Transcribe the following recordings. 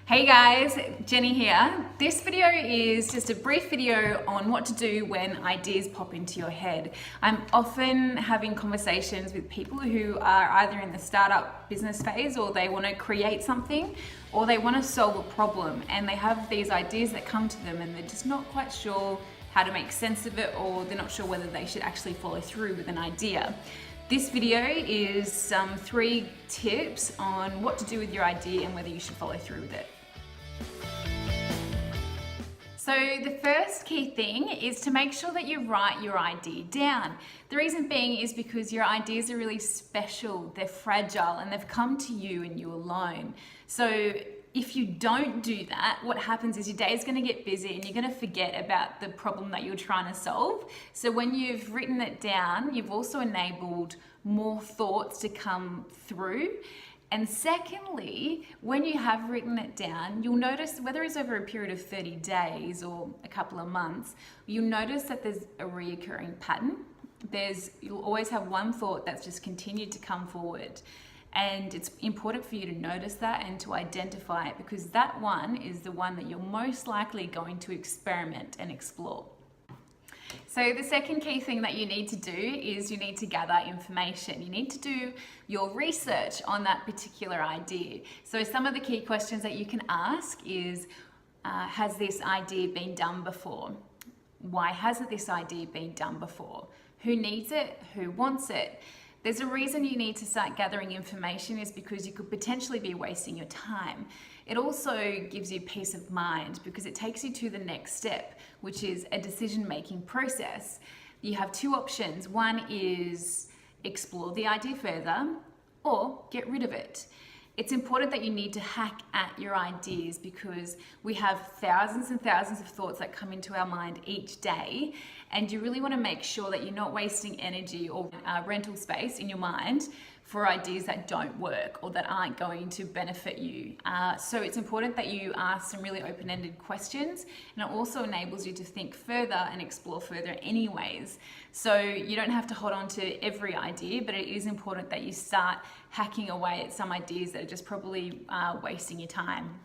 Hey guys, Jenny here. This video is just a brief video on what to do when ideas pop into your head. I'm often having conversations with people who are either in the startup business phase, or they want to create something, or they want to solve a problem, and they have these ideas that come to them and they're just not quite sure how to make sense of it, or they're not sure whether they should actually follow through with an idea. This video is some 3 tips on what to do with your idea and whether you should follow through with it. So the first key thing is to make sure that you write your idea down. The reason being is because your ideas are really special, they're fragile, and they've come to you and you alone. So if you don't do that, what happens is your day is going to get busy and you're going to forget about the problem that you're trying to solve. So when you've written it down, you've also enabled more thoughts to come through. And secondly, when you have written it down, you'll notice, whether it's over a period of 30 days or a couple of months, you'll notice that there's a reoccurring pattern. You'll always have one thought that's just continued to come forward. And it's important for you to notice that and to identify it, because that one is the one that you're most likely going to experiment and explore. So the second key thing that you need to do is you need to gather information. You need to do your research on that particular idea. So some of the key questions that you can ask is, has this idea been done before? Why hasn't this idea been done before? Who needs it? Who wants it? There's a reason you need to start gathering information, is because you could potentially be wasting your time. It also gives you peace of mind because it takes you to the next step, which is a decision-making process. You have 2 options. One is explore the idea further, or get rid of it. It's important that you need to hack at your ideas, because we have thousands and thousands of thoughts that come into our mind each day, and you really want to make sure that you're not wasting energy or rental space in your mind for ideas that don't work or that aren't going to benefit you. So it's important that you ask some really open-ended questions, and it also enables you to think further and explore further anyways. So you don't have to hold on to every idea, but it is important that you start hacking away at some ideas that are just probably wasting your time.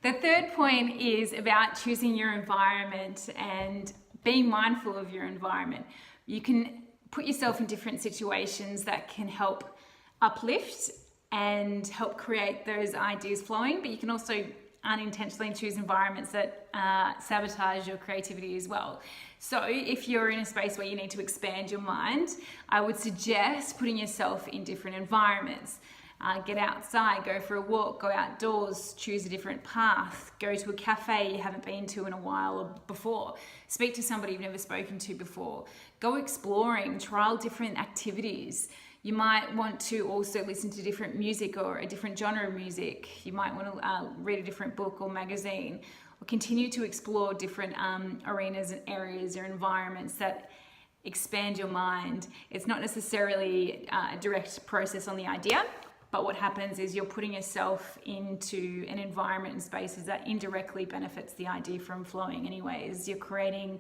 The third point is about choosing your environment and being mindful of your environment. You can put yourself in different situations that can help uplift and help create those ideas flowing, but you can also unintentionally choose environments that sabotage your creativity as well. So if you're in a space where you need to expand your mind, I would suggest putting yourself in different environments. Get outside, go for a walk, go outdoors, choose a different path, go to a cafe you haven't been to in a while or before, speak to somebody you've never spoken to before, go exploring, trial different activities. You might want to also listen to different music or a different genre of music. You might want to read a different book or magazine, or continue to explore different arenas and areas or environments that expand your mind. It's not necessarily a direct process on the idea, but what happens is you're putting yourself into an environment and spaces that indirectly benefits the idea from flowing anyways. You're creating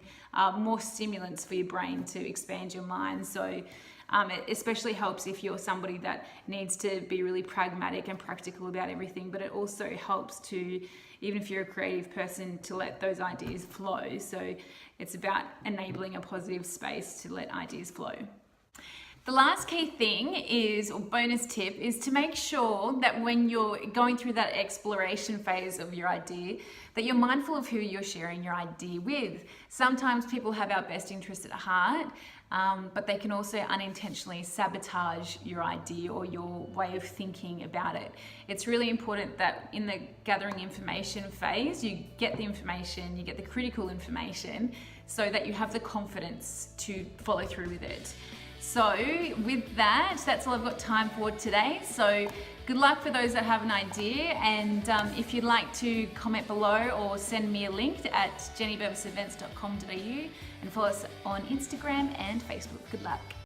more stimulants for your brain to expand your mind. So it especially helps if you're somebody that needs to be really pragmatic and practical about everything, but it also helps to, even if you're a creative person, to let those ideas flow. So it's about enabling a positive space to let ideas flow. The last key thing is, or bonus tip, is to make sure that when you're going through that exploration phase of your idea, that you're mindful of who you're sharing your idea with. Sometimes people have our best interest at heart, but they can also unintentionally sabotage your idea or your way of thinking about it. It's really important that in the gathering information phase, you get the information, you get the critical information, so that you have the confidence to follow through with it. So with that, that's all I've got time for today. So good luck for those that have an idea, and if you'd like to comment below or send me a link at jennybevisevents.com.au, and follow us on Instagram and Facebook. Good luck.